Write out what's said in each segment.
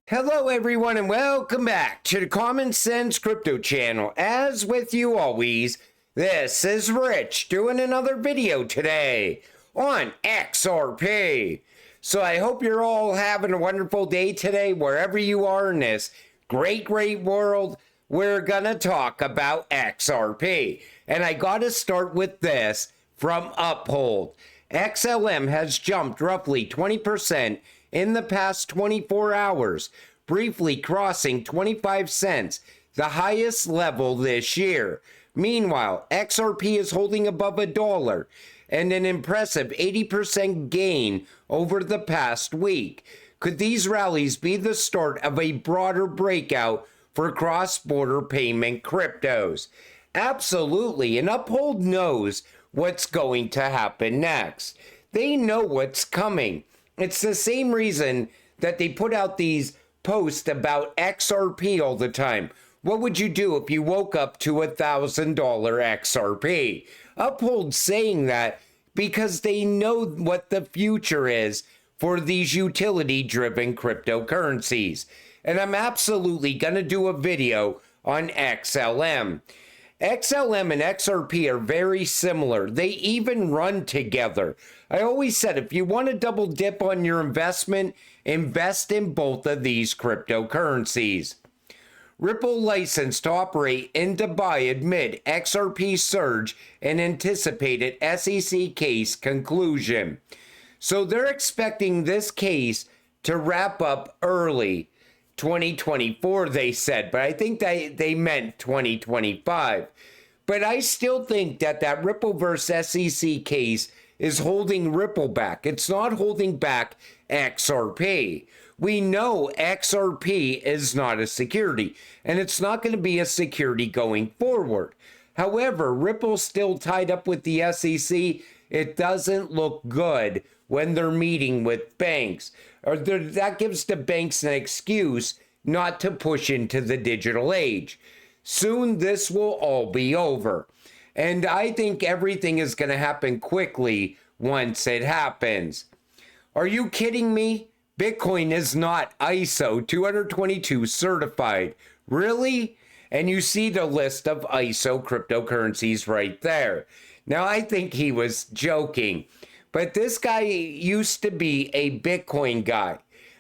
Hello everyone and welcome back to the Common Sense Crypto channel. As with you always, this is Rich doing another video today on XRP. So I hope you're all having a wonderful day today wherever you are in this great world. We're gonna talk about XRP. And I gotta start with this from Uphold. XLM has jumped roughly 20% in the past 24 hours, briefly crossing 25 cents, the highest level this year. Meanwhile, XRP is holding above $1 and an impressive 80% gain over the past week. Could these rallies be the start of a broader breakout for cross-border payment cryptos? Absolutely, and Uphold knows what's going to happen next. They know what's coming. It's the same reason that they put out these posts about XRP all the time. What would you do if you woke up to $1,000 XRP? Uphold saying that because they know what the future is for these utility-driven cryptocurrencies. And I'm absolutely going to do a video on XLM. XLM and XRP are very similar. They even run together. I always said if you want to double dip on your investment, invest in both of these cryptocurrencies. Ripple licensed to operate in Dubai amid XRP surge and anticipated SEC case conclusion. So they're expecting this case to wrap up early 2024, they said, but I think they meant 2025. But I still think that Ripple versus SEC case is holding Ripple back. It's not holding back XRP. We know XRP is not a security, and it's not going to be a security going forward. However, Ripple's still tied up with the SEC. It doesn't look good when they're meeting with banks. Or that gives the banks an excuse not to push into the digital age. Soon this will all be over. And I think everything is going to happen quickly once it happens. Are you kidding me? Bitcoin is not ISO 222 certified. Really? And you see the list of ISO cryptocurrencies right there. Now, I think he was joking, but this guy used to be a Bitcoin guy.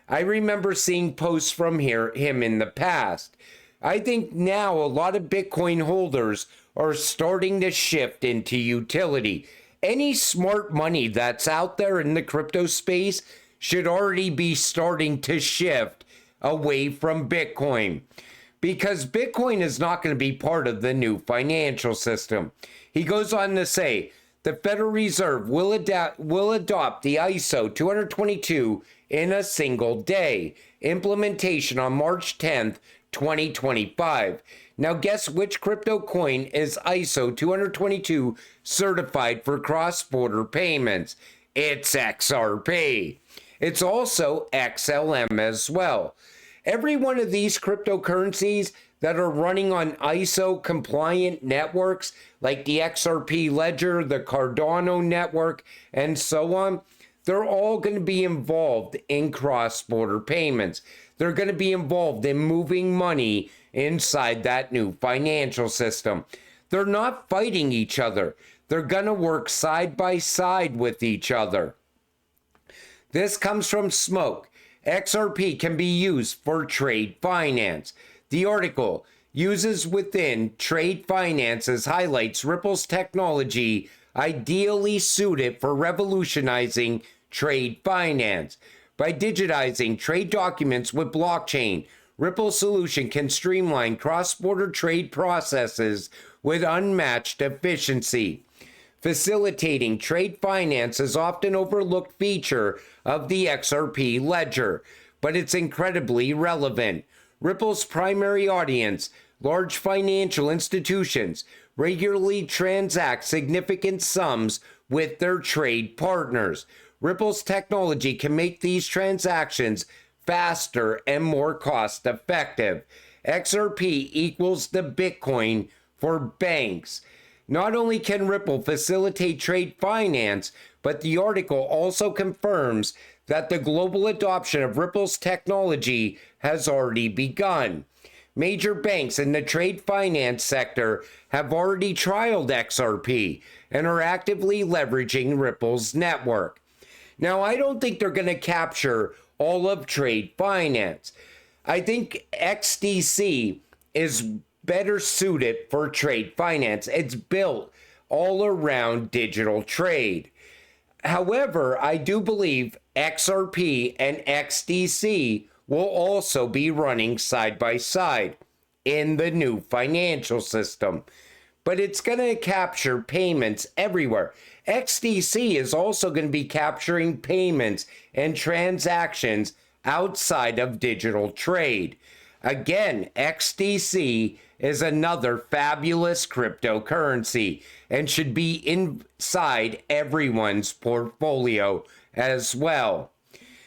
I remember seeing posts from him in the past. I think now a lot of Bitcoin holders are starting to shift into utility. Any smart money that's out there in the crypto space should already be starting to shift away from Bitcoin, because Bitcoin is not going to be part of the new financial system. He goes on to say, the Federal Reserve will adopt the ISO 222 in a single day. Implementation on March 10th, 2025. Now guess which crypto coin is ISO 222 certified for cross-border payments? It's XRP. It's also XLM as well. Every one of these cryptocurrencies that are running on ISO compliant networks like the XRP ledger, the Cardano network, and so on, they're all going to be involved in cross-border payments. They're going to be involved in moving money inside that new financial system. They're not fighting each other. They're going to work side by side with each other. This comes from Smoke. XRP can be used for trade finance. The article uses within trade finances highlights Ripple's technology ideally suited for revolutionizing trade finance. By digitizing trade documents with blockchain, Ripple's solution can streamline cross-border trade processes with unmatched efficiency. Facilitating trade finance is often overlooked feature of the XRP ledger, but it's incredibly relevant. Ripple's primary audience, large financial institutions, regularly transact significant sums with their trade partners. Ripple's technology can make these transactions faster and more cost-effective. XRP equals the Bitcoin for banks. Not only can Ripple facilitate trade finance, but the article also confirms that the global adoption of Ripple's technology has already begun. Major banks in the trade finance sector have already trialed XRP and are actively leveraging Ripple's network. Now, I don't think they're going to capture all of trade finance. I think XDC is better suited for trade finance. It's built all around digital trade. However, I do believe XRP and XDC will also be running side by side in the new financial system. But it's going to capture payments everywhere. XDC is also going to be capturing payments and transactions outside of digital trade. Again, XDC is another fabulous cryptocurrency and should be inside everyone's portfolio as well.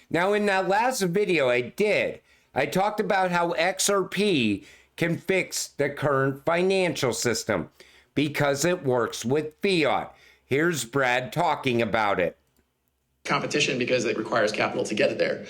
Now, in that last video I talked about how XRP can fix the current financial system because it works with fiat. Here's Brad talking about it. Competition because it requires capital to get it there.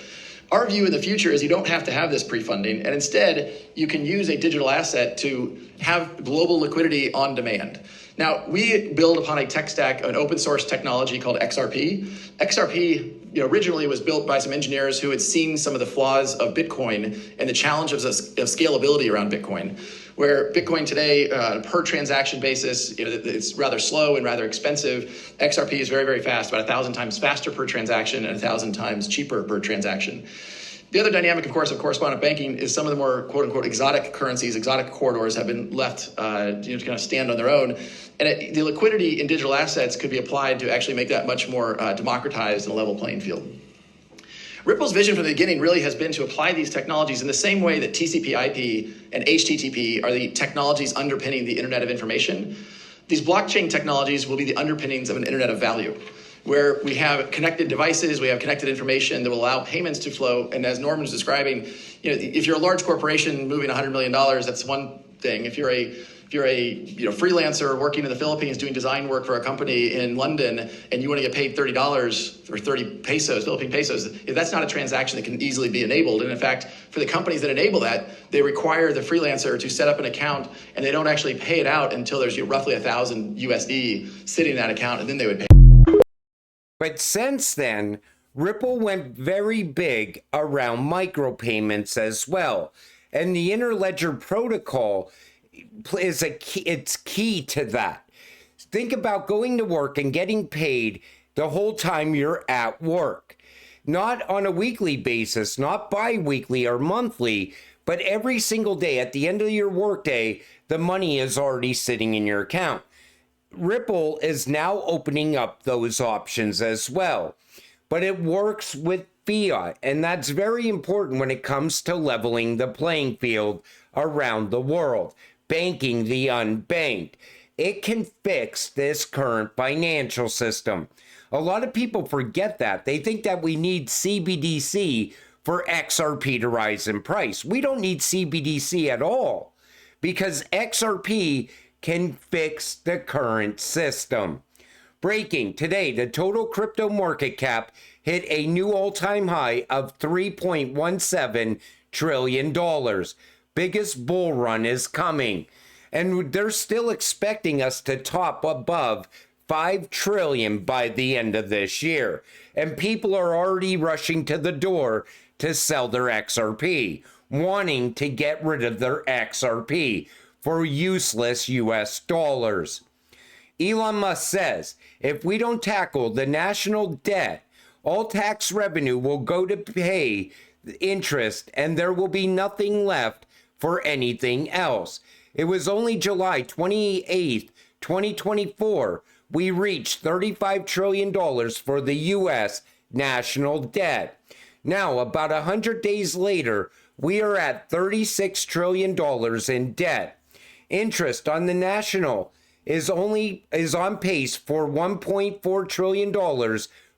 Our view in the future is you don't have to have this pre-funding, and instead you can use a digital asset to have global liquidity on demand. Now, we build upon a tech stack, an open source technology called XRP. XRP originally was built by some engineers who had seen some of the flaws of Bitcoin and the challenges of scalability around Bitcoin, where Bitcoin today, on a per transaction basis, it's rather slow and rather expensive. XRP is very, very fast, about 1,000 times faster per transaction and 1,000 times cheaper per transaction. The other dynamic, of course, of correspondent banking is some of the more quote unquote exotic currencies, exotic corridors have been left to kind of stand on their own. And the liquidity in digital assets could be applied to actually make that much more democratized and a level playing field. Ripple's vision from the beginning really has been to apply these technologies in the same way that TCP/IP and HTTP are the technologies underpinning the Internet of Information. These blockchain technologies will be the underpinnings of an Internet of Value, where we have connected devices, we have connected information that will allow payments to flow. And as Norman was describing, if you're a large corporation moving $100 million, that's one thing. If you're a freelancer working in the Philippines doing design work for a company in London and you want to get paid $30 or 30 pesos, Philippine pesos, that's not a transaction that can easily be enabled. And in fact, for the companies that enable that, they require the freelancer to set up an account, and they don't actually pay it out until there's roughly 1,000 USD sitting in that account, and then they would pay. But since then, Ripple went very big around micropayments as well. And the Interledger protocol is it's key to that. Think about going to work and getting paid the whole time you're at work. Not on a weekly basis, not bi-weekly or monthly, but every single day at the end of your workday, the money is already sitting in your account. Ripple is now opening up those options as well, but it works with fiat, and that's very important when it comes to leveling the playing field around the world, banking the unbanked. It can fix this current financial system. A lot of people forget that. They think that we need CBDC for XRP to rise in price. We don't need CBDC at all, because XRP can fix the current system. Breaking today, the total crypto market cap hit a new all-time high of $3.17 trillion. Biggest bull run is coming. And they're still expecting us to top above 5 trillion by the end of this year. And people are already rushing to the door to sell their XRP, wanting to get rid of their XRP for useless US dollars. Elon Musk says, if we don't tackle the national debt, all tax revenue will go to pay interest and there will be nothing left for anything else. It was only July 28th, 2024, we reached $35 trillion for the US national debt. Now, about 100 days later, we are at $36 trillion in debt. Interest on the national is on pace for $1.4 trillion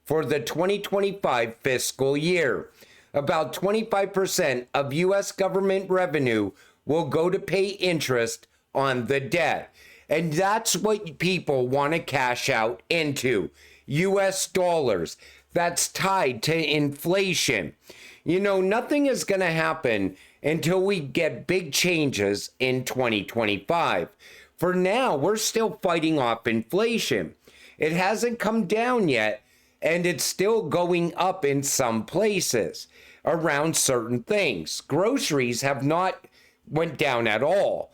for the 2025 fiscal year. About 25% of U.S. government revenue will go to pay interest on the debt. And that's what people want to cash out into, U.S. dollars. That's tied to inflation. You know, nothing is going to happen until we get big changes in 2025. For now, we're still fighting off inflation. It hasn't come down yet, and it's still going up in some places around certain things. Groceries have not went down at all.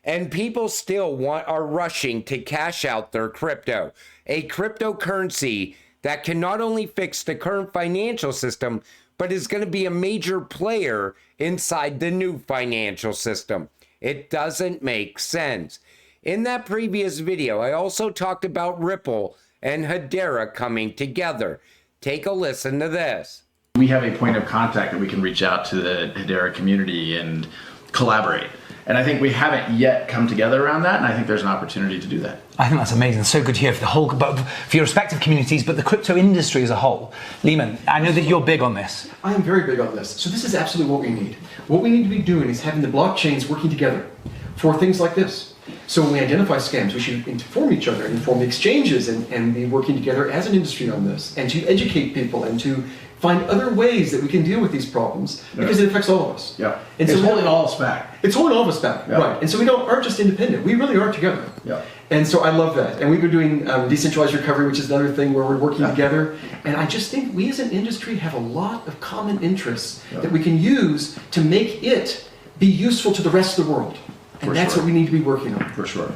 And people still are rushing to cash out their crypto, a cryptocurrency that can not only fix the current financial system, but is going to be a major player inside the new financial system. It doesn't make sense. In that previous video, I also talked about Ripple and Hedera coming together. Take a listen to this. We have a point of contact that we can reach out to the Hedera community and collaborate. And I think we haven't yet come together around that, and I think there's an opportunity to do that. I think that's amazing. So good to hear for the whole, but for your respective communities, but the crypto industry as a whole. Lehman, I know that you're big on this. I am very big on this. So this is absolutely what we need. What we need to be doing is having the blockchains working together for things like this. So when we identify scams, we should inform each other and inform the exchanges and be working together as an industry on this, and to educate people and to find other ways that we can deal with these problems, because it affects all of us. Yeah. And it's so holding all of us back. It's holding all of us back, right. And so we aren't just independent, we really are together. Yeah. And so I love that. And we've been doing decentralized recovery, which is another thing where we're working together. And I just think we as an industry have a lot of common interests that we can use to make it be useful to the rest of the world. And that's what we need to be working on. For sure.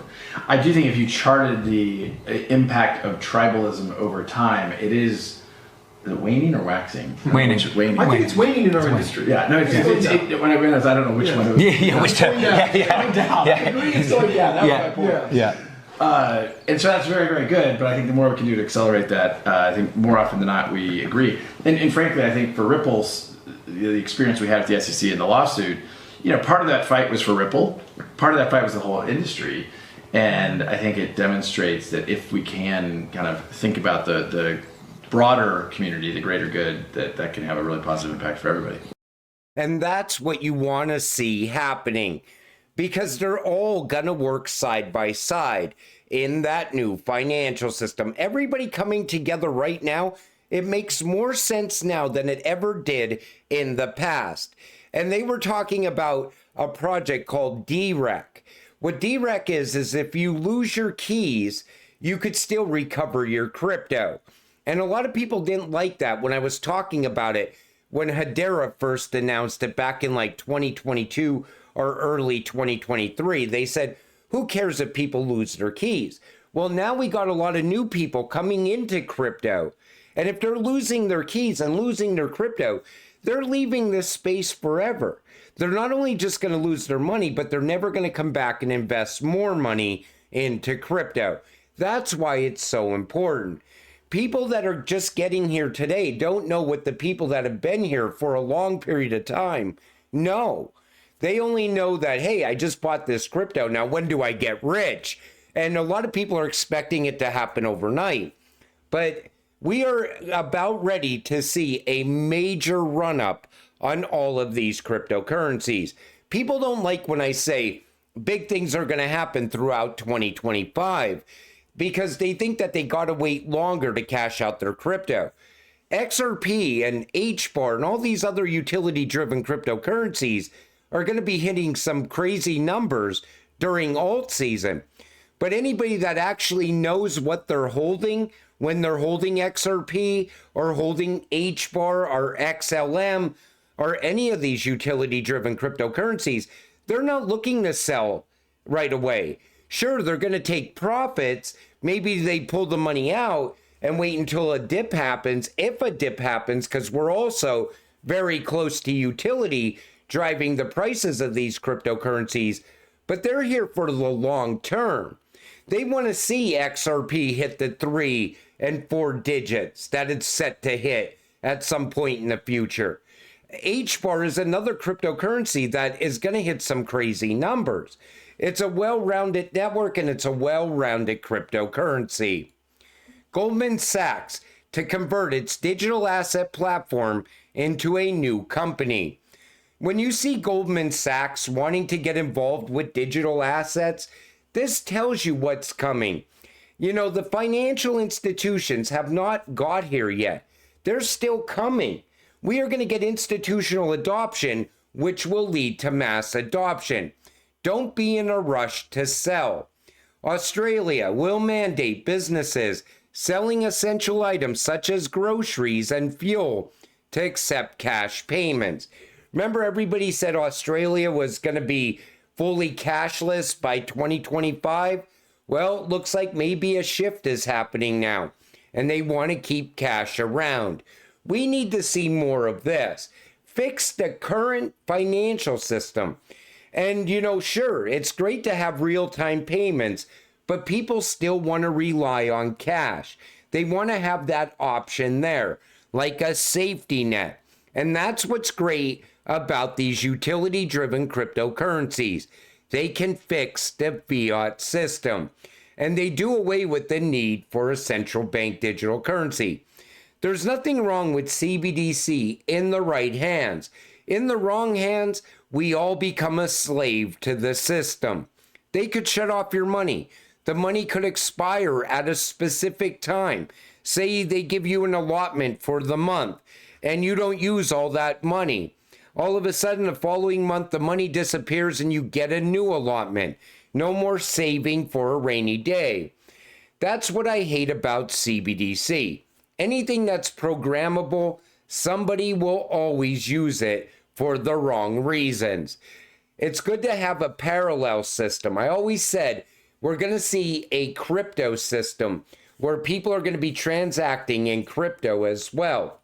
I do think if you charted the impact of tribalism over time, it is waning or waxing? Waning. Waning. I think it's waning in our industry. Yeah, no, when I realized, I don't know which one it was. Yeah, which term? Going down. I agree, it's going down. That was my point. Yeah. And so that's very, very good, but I think the more we can do to accelerate that, I think more often than not we agree. And frankly, I think for Ripple's, the experience we had at the SEC and the lawsuit, you know, part of that fight was for Ripple, part of that fight was the whole industry, and I think it demonstrates that if we can kind of think about the broader community, the greater good, that can have a really positive impact for everybody. And that's what you want to see happening, because they're all going to work side by side in that new financial system. Everybody coming together right now, it makes more sense now than it ever did in the past. And they were talking about a project called DREC. What DREC is if you lose your keys, you could still recover your crypto. And a lot of people didn't like that when I was talking about it when Hedera first announced it back in like 2022 or early 2023. They said, who cares if people lose their keys? Well, now we got a lot of new people coming into crypto. And if they're losing their keys and losing their crypto, they're leaving this space forever. They're not only just going to lose their money, but they're never going to come back and invest more money into crypto. That's why it's so important. People that are just getting here today don't know what the people that have been here for a long period of time know. They only know that, hey, I just bought this crypto. Now, when do I get rich? And a lot of people are expecting it to happen overnight. But we are about ready to see a major run-up on all of these cryptocurrencies. People don't like when I say big things are going to happen throughout 2025 because they think that they got to wait longer to cash out their crypto. XRP and HBAR and all these other utility-driven cryptocurrencies are going to be hitting some crazy numbers during alt season. But anybody that actually knows what they're holding when they're holding XRP or holding HBAR or XLM or any of these utility-driven cryptocurrencies, they're not looking to sell right away. Sure, they're going to take profits. Maybe they pull the money out and wait until a dip happens, if a dip happens, because we're also very close to utility driving the prices of these cryptocurrencies, but they're here for the long term. They want to see XRP hit the 3 and 4 digits that it's set to hit at some point in the future. HBAR is another cryptocurrency that is going to hit some crazy numbers. It's a well-rounded network and it's a well-rounded cryptocurrency. Goldman Sachs to convert its digital asset platform into a new company. When you see Goldman Sachs wanting to get involved with digital assets, this tells you what's coming. You know, the financial institutions have not got here yet. They're still coming. we are going to get institutional adoption, which will lead to mass adoption. Don't be in a rush to sell. Australia will mandate businesses selling essential items such as groceries and fuel to accept cash payments. Remember, everybody said Australia was going to be fully cashless by 2025? Well, it looks like maybe a shift is happening now, and they want to keep cash around. We need to see more of this. Fix the current financial system. And, sure, it's great to have real-time payments, but people still want to rely on cash. They want to have that option there, like a safety net. And that's what's great about these utility-driven cryptocurrencies. They can fix the fiat system, and they do away with the need for a central bank digital currency. There's nothing wrong with CBDC in the right hands. In the wrong hands, we all become a slave to the system. They could shut off your money. The money could expire at a specific time. Say they give you an allotment for the month, and you don't use all that money. All of a sudden, the following month, the money disappears and you get a new allotment. No more saving for a rainy day. That's what I hate about CBDC. Anything that's programmable, somebody will always use it for the wrong reasons. It's good to have a parallel system. I always said we're going to see a crypto system where people are going to be transacting in crypto as well.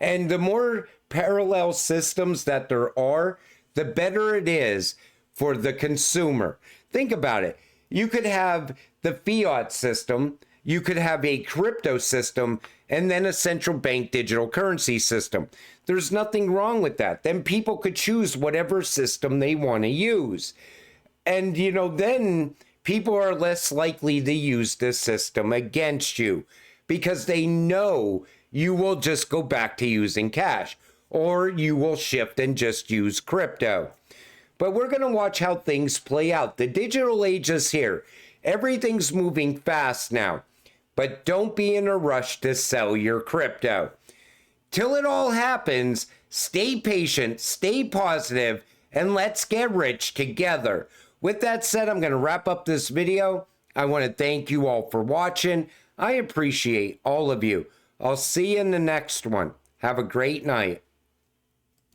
And the more parallel systems that there are, the better it is for the consumer. Think about it. You could have the fiat system, you could have a crypto system, and then a central bank digital currency system. There's nothing wrong with that. Then people could choose whatever system they want to use. And, then people are less likely to use this system against you because they know you will just go back to using cash, or you will shift and just use crypto. But we're going to watch how things play out. The digital age is here. Everything's moving fast now. But don't be in a rush to sell your crypto. Till it all happens, stay patient, stay positive, and let's get rich together. With that said, I'm going to wrap up this video. I want to thank you all for watching. I appreciate all of you. I'll see you in the next one. Have a great night.